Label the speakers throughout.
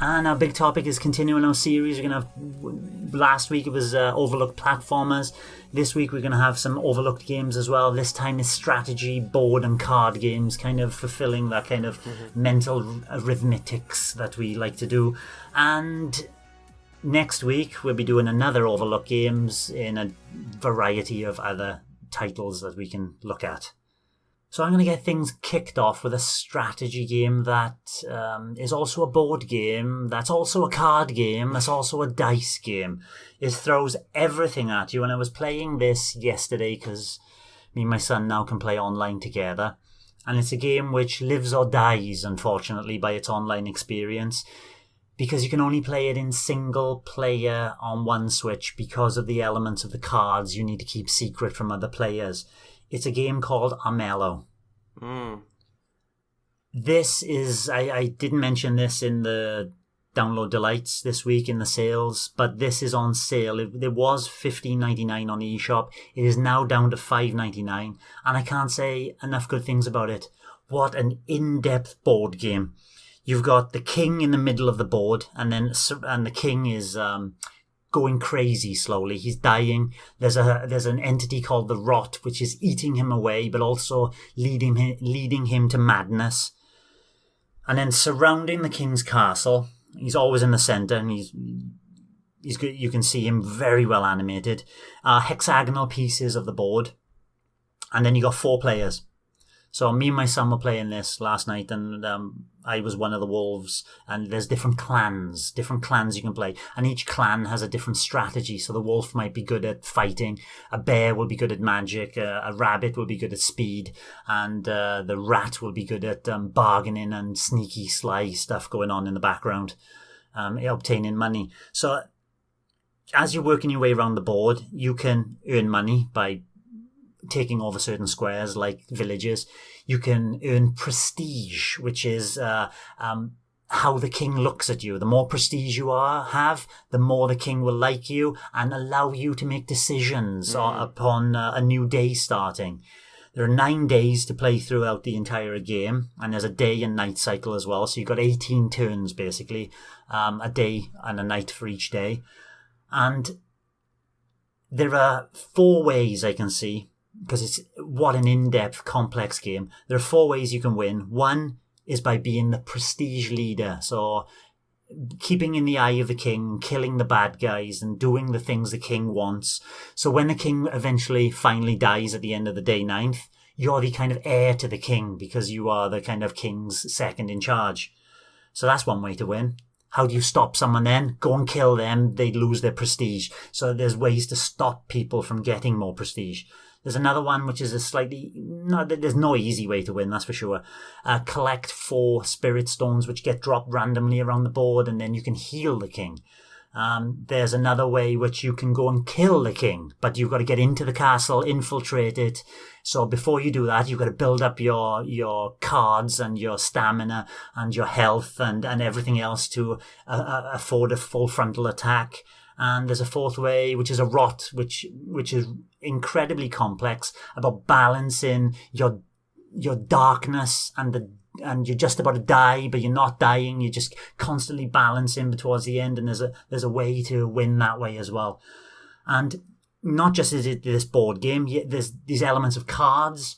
Speaker 1: And our big topic is continuing our series. We're going to have, last week it was overlooked platformers. This week we're going to have some overlooked games as well. This time is strategy, board and card games, kind of fulfilling that kind of mental arithmetics that we like to do. And next week we'll be doing another overlooked games in a variety of other titles that we can look at. So I'm going to get things kicked off with a strategy game that is also a board game, that's also a card game, that's also a dice game. It throws everything at you. And I was playing this yesterday because me and my son now can play online together. And it's a game which lives or dies, unfortunately, by its online experience, because you can only play it in single player on one Switch because of the elements of the cards you need to keep secret from other players. It's a game called Amelo. This is, I didn't mention this in the Download Delights this week in the sales, but this is on sale. It was $15.99 on the eShop. It is now down to $5.99, and I can't say enough good things about it. What an in-depth board game. You've got the king in the middle of the board, and the king is going crazy slowly. He's dying. There's an entity called the Rot, which is eating him away, but also leading him to madness. And then surrounding the king's castle, he's always in the center, and he's good. You can see him very well animated. Hexagonal pieces of the board, and then you got 4 players. So me and my son were playing this last night, and I was one of the wolves, and there's different clans you can play, and each clan has a different strategy. So the wolf might be good at fighting, a bear will be good at magic, a rabbit will be good at speed, and the rat will be good at bargaining and sneaky, sly stuff going on in the background, obtaining money. So as you're working your way around the board, you can earn money by taking over certain squares like villages. You can earn prestige, which is how the king looks at you. The more prestige you have, the more the king will like you and allow you to make decisions upon a new day starting. There are 9 days to play throughout the entire game, and there's a day and night cycle as well. So you've got 18 turns basically, a day and a night for each day. And there are 4 ways I can see, because it's what an in-depth, complex game. There are 4 ways you can win. One is by being the prestige leader. So keeping in the eye of the king, killing the bad guys, and doing the things the king wants. So when the king eventually finally dies at the end of the day 9th, you're the kind of heir to the king because you are the kind of king's second in charge. So that's one way to win. How do you stop someone then? Go and kill them. They lose their prestige. So there's ways to stop people from getting more prestige. There's another one which is there's no easy way to win, that's for sure. Collect 4 spirit stones which get dropped randomly around the board, and then you can heal the king. There's another way which you can go and kill the king, but you've got to get into the castle, infiltrate it. So before you do that, you've got to build up your cards and your stamina and your health and everything else to afford a full frontal attack. And there's a 4th way, which is a Rot, which is incredibly complex, about balancing your darkness and you're just about to die, but you're not dying. You're just constantly balancing towards the end, and there's a way to win that way as well. And not just is it this board game, there's these elements of cards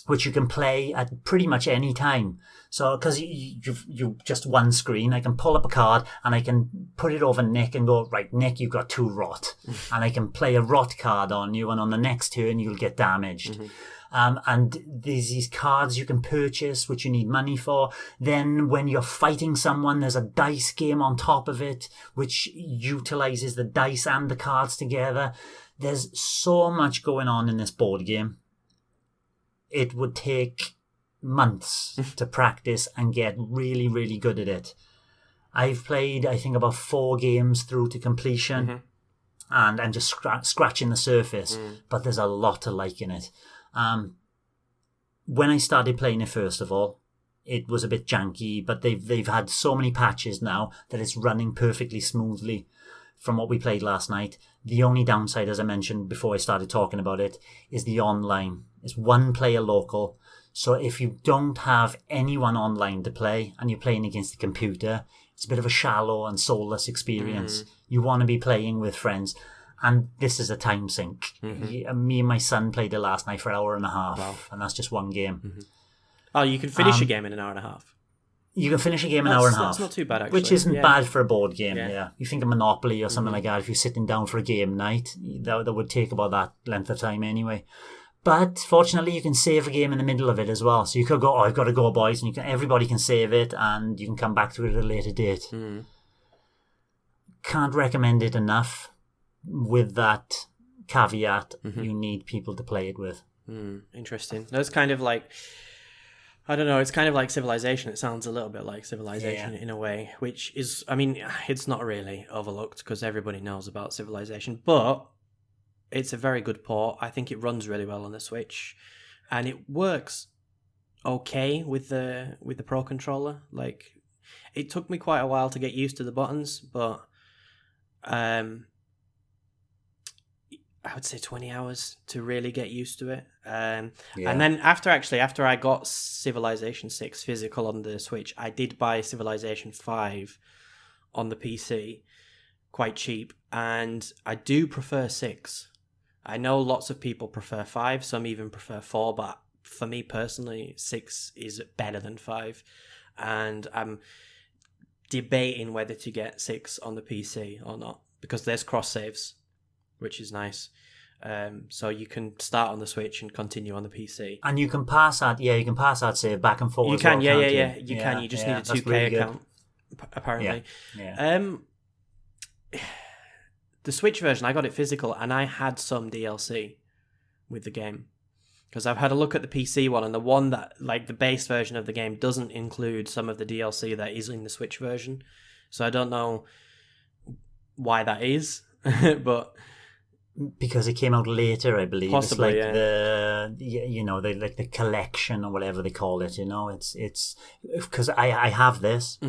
Speaker 1: which you can play at pretty much any time. So, because you've just one screen, I can pull up a card and I can put it over Nick and go, right, Nick, you've got 2 Rot. And I can play a Rot card on you, and on the next turn you'll get damaged. And there's these cards you can purchase, which you need money for. Then when you're fighting someone, there's a dice game on top of it, which utilizes the dice and the cards together. There's so much going on in this board game. It would take months to practice and get really, really good at it. I've played, I think, about 4 games through to completion, and I'm just scratching the surface, but there's a lot to like in it. When I started playing it, first of all, it was a bit janky, but they've had so many patches now that it's running perfectly smoothly from what we played last night. The only downside, as I mentioned before I started talking about it, is the online. It's 1 player local, So if you don't have anyone online to play and you're playing against the computer, it's a bit of a shallow and soulless experience. You want to be playing with friends. And this is a time sink. Me and my son played it last night for an hour and a half, and that's just one game.
Speaker 2: Oh, you can finish a game in an hour and a half.
Speaker 1: You can finish a game in an hour and a half.
Speaker 2: That's not too bad, actually.
Speaker 1: Which isn't bad for a board game, yeah. You think of Monopoly or something like that, if you're sitting down for a game night, that would take about that length of time anyway. But fortunately, you can save a game in the middle of it as well. So you could go, I've got to go, boys, and everybody can save it, and you can come back to it at a later date. Can't recommend it enough. With that caveat, you need people to play it with.
Speaker 2: Interesting. That's kind of like, I don't know, it's kind of like Civilization. It sounds a little bit like Civilization in a way, which is, I mean, it's not really overlooked because everybody knows about Civilization, but it's a very good port. I think it runs really well on the Switch, and it works okay with the Pro Controller. Like, it took me quite a while to get used to the buttons, but I would say 20 hours to really get used to it. And then after I got Civilization 6 physical on the Switch, I did buy Civilization 5 on the PC, quite cheap, and I do prefer 6. I know lots of people prefer 5, some even prefer 4, but for me personally, 6 is better than 5. And I'm debating whether to get 6 on the PC or not, because there's cross saves, which is nice. So you can start on the Switch and continue on the PC.
Speaker 1: And you can pass that, you can pass that save back and forth.
Speaker 2: You can, you can. You just need a 2K really account, apparently. The Switch version, I got it physical, and I had some DLC with the game. Because I've had a look at the PC one, and the one that, like, the base version of the game doesn't include some of the DLC that is in the Switch version. So I don't know why that is, but...
Speaker 1: Because it came out later, I believe.
Speaker 2: Possibly,
Speaker 1: it's like the collection or whatever they call it, It's because I have this.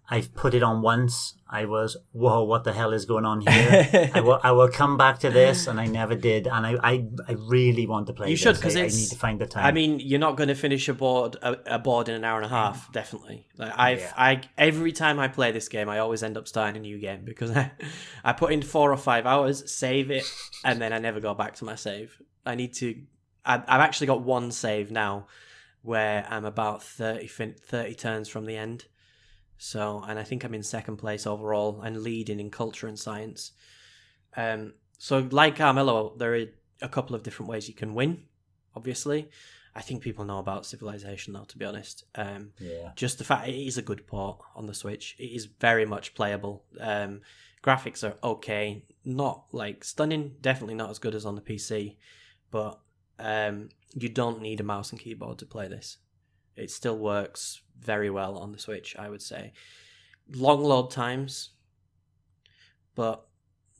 Speaker 1: I've put it on once. I was, whoa, what the hell is going on here? I will come back to this, and I never did. And I really want to play.
Speaker 2: You should, because
Speaker 1: I need to find the time.
Speaker 2: I mean, you're not going to finish a board in an hour and a half, definitely. Like every time I play this game, I always end up starting a new game because I put in 4 or 5 hours, save it, and then I never go back to my save. I need to. I've actually got one save now, where I'm about 30 turns from the end. So, and I think I'm in second place overall and leading in culture and science. So like Amelo, there are a couple of different ways you can win, obviously. I think people know about Civilization though, to be honest. Just the fact it is a good port on the Switch. It is very much playable. Graphics are okay. Not like stunning, definitely not as good as on the PC. But you don't need a mouse and keyboard to play this. It still works very well on the Switch, I would say. Long load times, but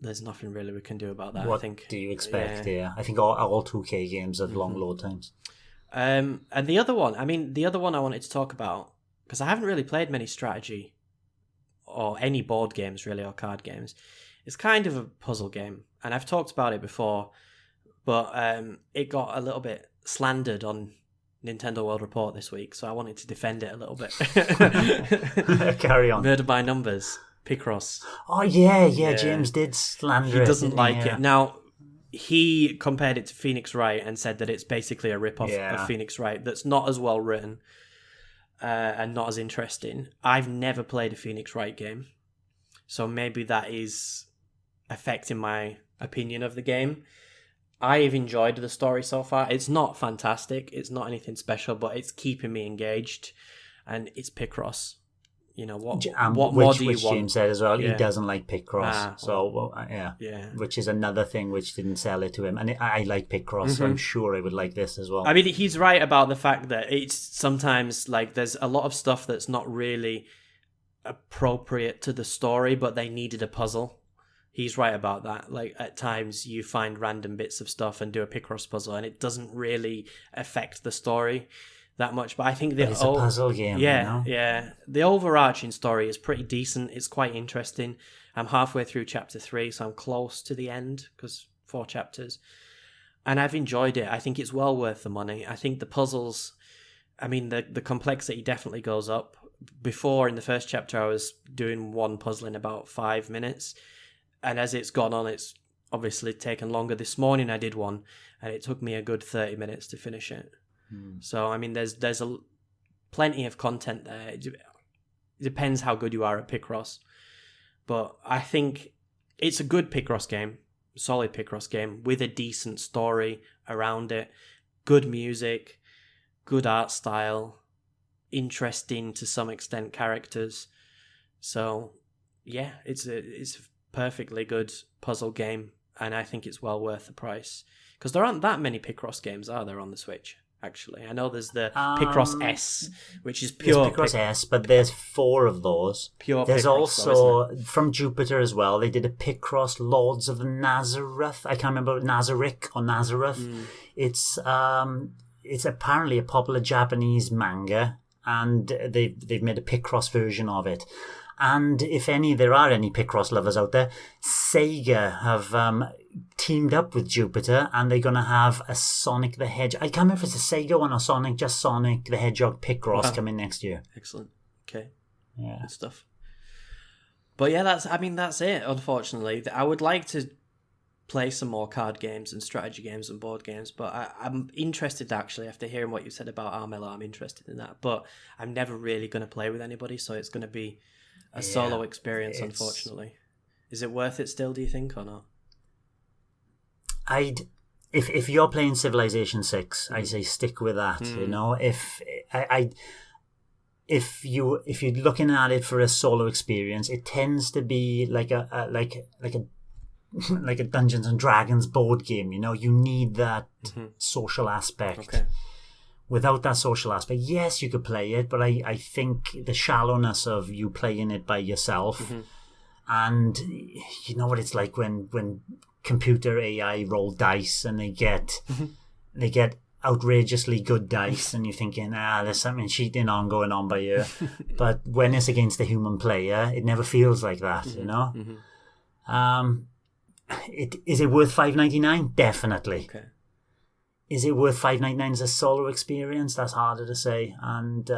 Speaker 2: there's nothing really we can do about that.
Speaker 1: What
Speaker 2: I think.
Speaker 1: Do you expect? I think all 2K games have long load times.
Speaker 2: And the other one I wanted to talk about, because I haven't really played many strategy or any board games really, or card games. It's kind of a puzzle game, and I've talked about it before, but it got a little bit slandered on Nintendo World Report this week, so I wanted to defend it a little bit.
Speaker 1: Carry on.
Speaker 2: Murder by Numbers, Pickross.
Speaker 1: Oh yeah, James did slander it.
Speaker 2: He doesn't like it. Now, he compared it to Phoenix Wright and said that it's basically a rip-off of Phoenix Wright that's not as well written and not as interesting. I've never played a Phoenix Wright game, so maybe that is affecting my opinion of the game. I've enjoyed the story so far. It's not fantastic. It's not anything special, but it's keeping me engaged. And it's Pickross. What more do you want?
Speaker 1: James said as well, he doesn't like Pickross. Which is another thing which didn't sell it to him. And I like Pickross, so I'm sure I would like this as well.
Speaker 2: I mean, he's right about the fact that it's sometimes like there's a lot of stuff that's not really appropriate to the story, but they needed a puzzle. He's right about that. Like, at times you find random bits of stuff and do a Pickross puzzle, and it doesn't really affect the story that much. But I think
Speaker 1: it's a puzzle game.
Speaker 2: Yeah. The overarching story is pretty decent. It's quite interesting. I'm halfway through chapter 3, so I'm close to the end, because 4 chapters. And I've enjoyed it. I think it's well worth the money. I think the puzzles I mean, the complexity definitely goes up. Before, in the first chapter, I was doing one puzzle in about 5 minutes. And as it's gone on, it's obviously taken longer. This morning I did one, and it took me a good 30 minutes to finish it. So, I mean, there's plenty of content there. It depends how good you are at Pickross. But I think it's a good Pickross game, solid Pickross game, with a decent story around it, good music, good art style, interesting to some extent characters. So, yeah, it's a perfectly good puzzle game, and I think it's well worth the price. Because there aren't that many Pickross games, are there, on the Switch? Actually, I know there's the Pickross S, which is pure
Speaker 1: Pickross S, but there's 4 of those. There's Pickross, also from Jupiter as well. They did a Pickross Lords of Nazareth. I can't remember Nazarick or Nazareth. It's apparently a popular Japanese manga, and they've made a Pickross version of it. And if there are any Pickross lovers out there, Sega have teamed up with Jupiter, and they're going to have a Sonic the Hedgehog. I can't remember if it's a Sega one or Sonic the Hedgehog Pickross coming next year.
Speaker 2: Excellent. Okay.
Speaker 1: Yeah.
Speaker 2: Good stuff. But yeah, that's it, unfortunately. I would like to play some more card games and strategy games and board games, but I'm interested, actually, after hearing what you said about Amelo. I'm interested in that, but I'm never really going to play with anybody, so it's going to be a solo experience, unfortunately. Is it worth it still, do you think, or not?
Speaker 1: If you're playing Civilization 6, I say stick with that. You know, if you're looking at it for a solo experience, it tends to be like a Dungeons and Dragons board game. You know, you need that social aspect. Okay. Without that social aspect, yes, you could play it, but I think the shallowness of you playing it by yourself, and you know what it's like when computer AI roll dice and they get outrageously good dice, and you're thinking, there's something cheating going on by here. But when it's against a human player, it never feels like that, you know. Is it worth $5.99? Definitely. Okay. Is it worth $5.99 as a solo experience? That's harder to say. And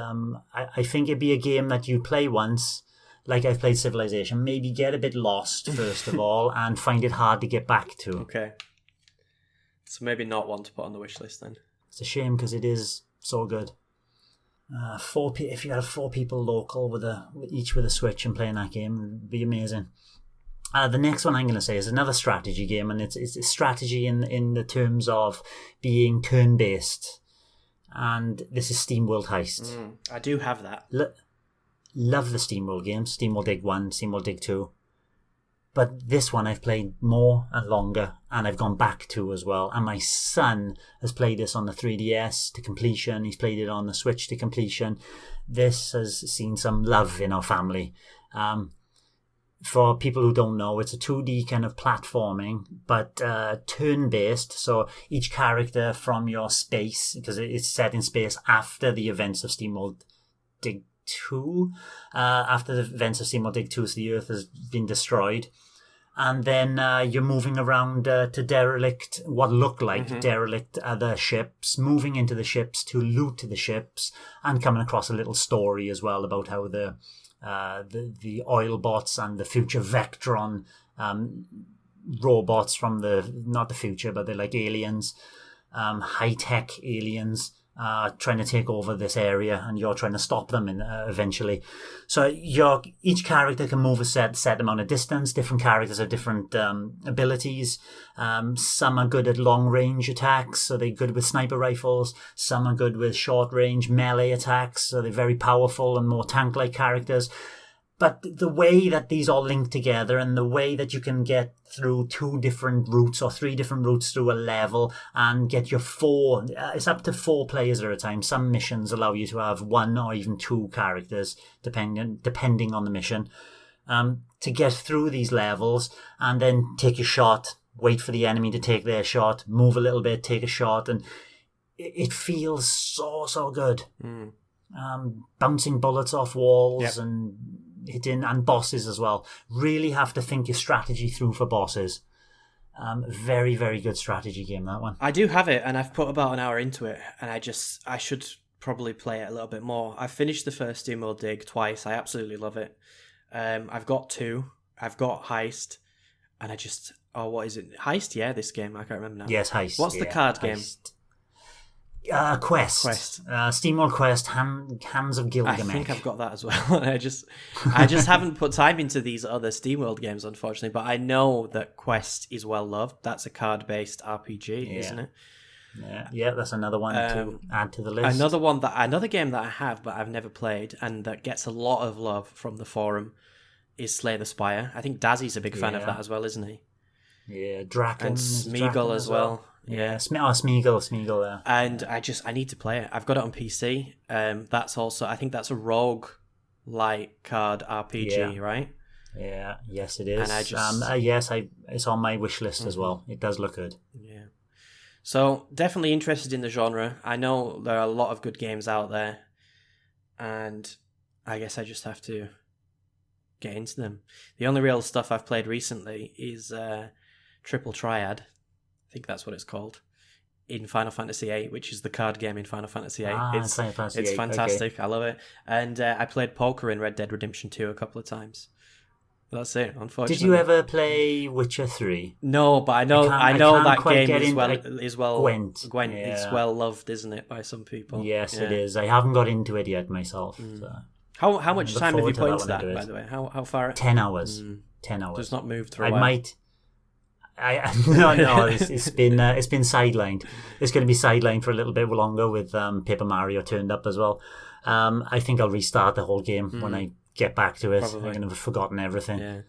Speaker 1: I think it'd be a game that you play once, like I've played Civilization, maybe get a bit lost first of all, and find it hard to get back to. Okay.
Speaker 2: So maybe not one to put on the wish list then.
Speaker 1: It's a shame because it is so good. If you had 4 people local each with a Switch and playing that game, it'd be amazing. The next one I'm going to say is another strategy game, and it's a strategy in the terms of being turn-based. And this is Steamworld Heist.
Speaker 2: I do have that.
Speaker 1: Love the Steamworld games, Steamworld Dig 1, Steamworld Dig 2. But this one I've played more and longer, and I've gone back to as well. And my son has played this on the 3DS to completion. He's played it on the Switch to completion. This has seen some love in our family. For people who don't know, it's a 2D kind of platforming, but turn-based. So each character from your space, because it's set in space after the events of Steamworld Dig 2. After the events of Steamworld Dig 2, so the Earth has been destroyed. And then you're moving around to what look like derelict other ships, moving into the ships to loot the ships, and coming across a little story as well about how the oil bots and the future Vectron robots from not the future, but they're like aliens, high-tech aliens, trying to take over this area, and you're trying to stop them eventually. So each character can move a set amount of distance. Different characters have different abilities. Some are good at long-range attacks, so they're good with sniper rifles. Some are good with short-range melee attacks, so they're very powerful and more tank-like characters. But the way that these all link together, and the way that you can get through 2 different routes or 3 different routes through a level and get your 4, it's up to 4 players at a time. Some missions allow you to have 1 or even 2 characters, depending on the mission, to get through these levels and then take your shot, wait for the enemy to take their shot, move a little bit, take a shot, and it feels so good. Bouncing bullets off walls and hitting, and bosses as well. Really have to think your strategy through for bosses. Very, very good strategy game, that one.
Speaker 2: I do have it, and I've put about an hour into it, and I should probably play it a little bit more. I've finished the first Steamworld Dig twice. I absolutely love it. I've got 2. I've got Heist, and I just... Oh, what is it? Heist, yeah, this game. I can't remember now.
Speaker 1: Yes, Heist.
Speaker 2: What's the card game?
Speaker 1: Quest. Steamworld Quest, Hands of Gilgamesh.
Speaker 2: I think I've got that as well. I just haven't put time into these other Steamworld games, unfortunately, but I know that Quest is well loved. That's a card-based RPG, isn't it?
Speaker 1: Yeah, that's another one to add to the list.
Speaker 2: Another game that I have but I've never played and that gets a lot of love from the forum is Slay the Spire. I think Dazzy's a big fan of that as well, isn't he?
Speaker 1: Yeah, Draken.
Speaker 2: And Smeagol as well. Yeah.
Speaker 1: Smeagol there.
Speaker 2: And I need to play it. I've got it on PC. That's also, I think that's a rogue-like card RPG, right?
Speaker 1: Yeah, yes it is.
Speaker 2: And I just...
Speaker 1: it's on my wish list as well. It does look good.
Speaker 2: Yeah. So, definitely interested in the genre. I know there are a lot of good games out there. And I guess I just have to get into them. The only real stuff I've played recently is Triple Triad. I think that's what it's called. In Final Fantasy VIII, which is the card game in Final Fantasy VIII. It's fantastic. Okay. I love it. And I played poker in Red Dead Redemption 2 a couple of times. That's it, unfortunately.
Speaker 1: Did you ever play Witcher 3?
Speaker 2: No, but I know that game is well
Speaker 1: Gwent.
Speaker 2: Gwent. Yeah. It's well loved, isn't it, by some people?
Speaker 1: Yes, it is. I haven't got into it yet myself. So.
Speaker 2: How much time have you put into that, by the way? How far?
Speaker 1: 10 hours. 10 hours.
Speaker 2: It's not moved for a while.
Speaker 1: No, it's been sidelined. It's going to be sidelined for a little bit longer with Paper Mario turned up as well. I think I'll restart the whole game when I get back to it. Probably. I'm going to have forgotten everything.
Speaker 2: Yeah.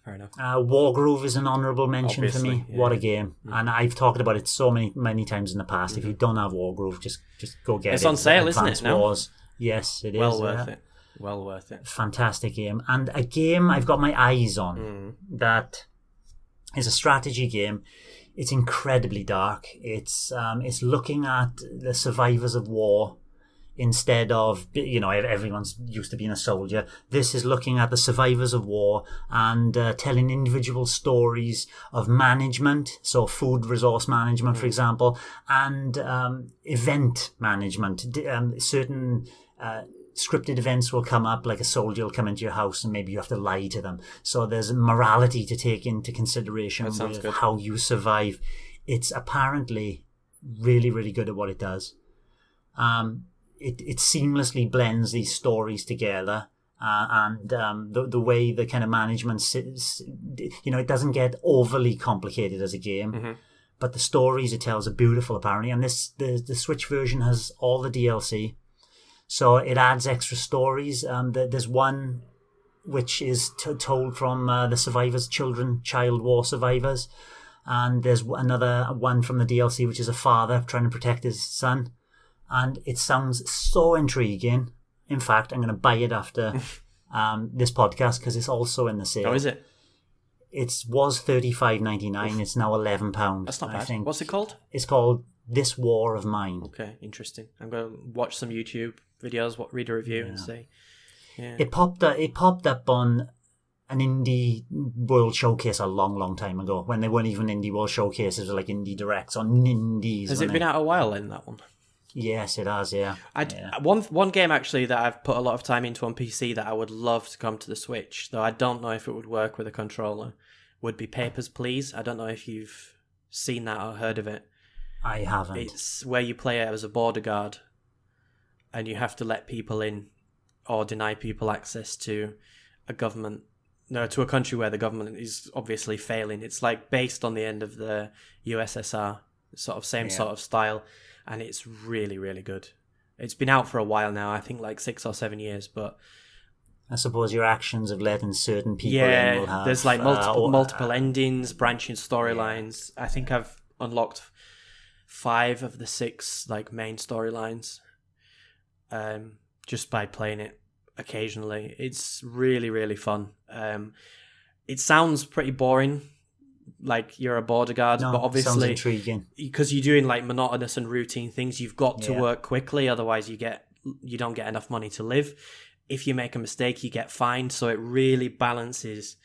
Speaker 2: Fair enough.
Speaker 1: Wargroove is an honourable mention for me.
Speaker 2: Yeah.
Speaker 1: What a game. And I've talked about it so many times in the past. If you don't have Wargroove, just go get it.
Speaker 2: It's on sale, isn't it, now?
Speaker 1: Yes, it is.
Speaker 2: Well worth it. Well worth it.
Speaker 1: Fantastic game. And a game I've got my eyes on that is a strategy game. It's incredibly dark. It's looking at the survivors of war instead of, everyone's used to being a soldier. This is looking at the survivors of war and telling individual stories of management, so food resource management, for example, and event management. Certain scripted events will come up, like a soldier will come into your house and maybe you have to lie to them. So there's morality to take into consideration with how you survive. It's apparently really, really good at what it does. It seamlessly blends these stories together, and the way the kind of management sits, it doesn't get overly complicated as a game, but the stories it tells are beautiful apparently. And the Switch version has all the DLC, so it adds extra stories. There's one which is told from the survivors, child war survivors, and there's another one from the DLC which is a father trying to protect his son. And it sounds so intriguing. In fact, I'm going to buy it after this podcast because it's also in the sale.
Speaker 2: Oh, is it?
Speaker 1: It was $35.99. It's now £11.
Speaker 2: That's not bad. I think. What's it called?
Speaker 1: It's called This War of Mine.
Speaker 2: Okay, interesting. I'm going to watch some YouTube videos, read a review, and see. Yeah.
Speaker 1: It popped up on an Indie World Showcase a long time ago when they weren't even Indie World Showcases, like Indie Directs on Indies.
Speaker 2: Has it been out a while then, that one?
Speaker 1: Yes, it has, yeah.
Speaker 2: One game, actually, that I've put a lot of time into on PC that I would love to come to the Switch, though I don't know if it would work with a controller, would be Papers, Please. I don't know if you've seen that or heard of it.
Speaker 1: I haven't.
Speaker 2: It's where you play it as a border guard, and you have to let people in or deny people access to a country where the government is obviously failing. It's like based on the end of the USSR, sort of style. And it's really, really good. It's been out for a while now, I think like 6 or 7 years, but...
Speaker 1: I suppose your actions of letting certain people in will have...
Speaker 2: there's like multiple endings, branching storylines. I think I've unlocked 5 of the 6 like main storylines just by playing it occasionally. It's really, really fun. It sounds pretty boring, like you're a border guard, but obviously
Speaker 1: sounds intriguing
Speaker 2: because you're doing like monotonous and routine things. You've got to work quickly, otherwise you don't get enough money to live. If you make a mistake, you get fined. So it really balances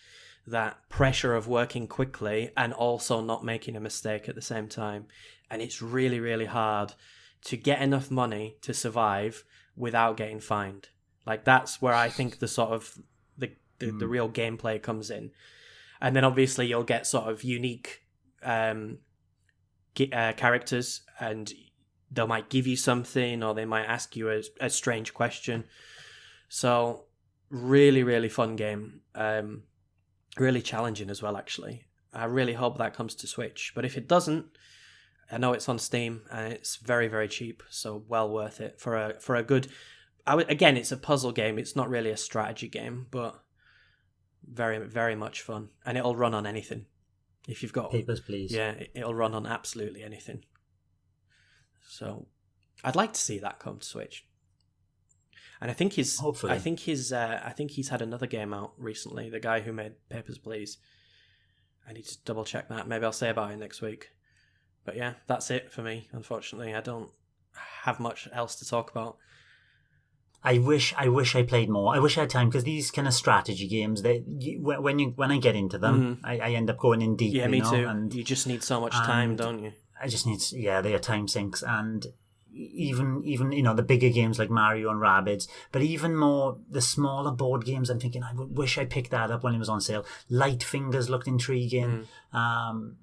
Speaker 2: that pressure of working quickly and also not making a mistake at the same time. And it's really, really hard to get enough money to survive without getting fined. Like, that's where I think the sort of the real gameplay comes in. And then obviously you'll get sort of unique characters, and they might give you something, or they might ask you a strange question. So really, really fun game. Really challenging as well, actually. I really hope that comes to Switch. But if it doesn't, I know it's on Steam and it's very, very cheap. So well worth it for a good... Again, it's a puzzle game. It's not really a strategy game, but very, very much fun. And it'll run on anything. If you've got...
Speaker 1: Papers, Please.
Speaker 2: Yeah, it'll run on absolutely anything. So I'd like to see that come to Switch. And I think
Speaker 1: Hopefully.
Speaker 2: I think he's had another game out recently, the guy who made Papers, Please. I need to double check that. Maybe I'll say about it next week. But yeah, that's it for me, unfortunately. I don't have much else to talk about.
Speaker 1: I wish I played more. I wish I had time, because these kind of strategy games, when I get into them, I end up going in deep.
Speaker 2: Yeah, me too.
Speaker 1: And
Speaker 2: you just need so much time, don't you?
Speaker 1: I just need, they are time sinks, and even the bigger games like Mario and Rabbids, but even more the smaller board games, I'm thinking I wish I picked that up when it was on sale. Light Fingers looked intriguing.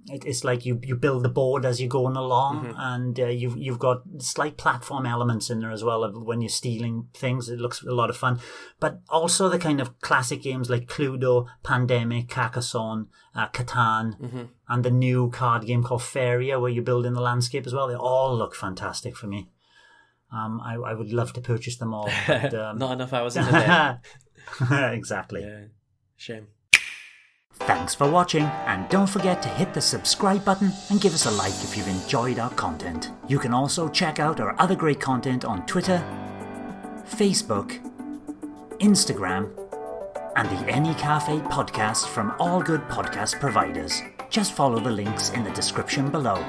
Speaker 1: It's like you build the board as you're going along, and you've got slight platform elements in there as well of when you're stealing things. It looks a lot of fun, but also the kind of classic games like Cluedo, Pandemic, Carcassonne, Catan, and the new card game called Feria, where you build in the landscape as well. They all look fantastic for me. I would love to purchase them all. But,
Speaker 2: not enough hours in the day.
Speaker 1: Exactly.
Speaker 2: Yeah, shame.
Speaker 1: Thanks for watching, and don't forget to hit the subscribe button and give us a like if you've enjoyed our content. You can also check out our other great content on Twitter, Facebook, Instagram, and the N-E Café podcast from all good podcast providers. Just follow the links in the description below.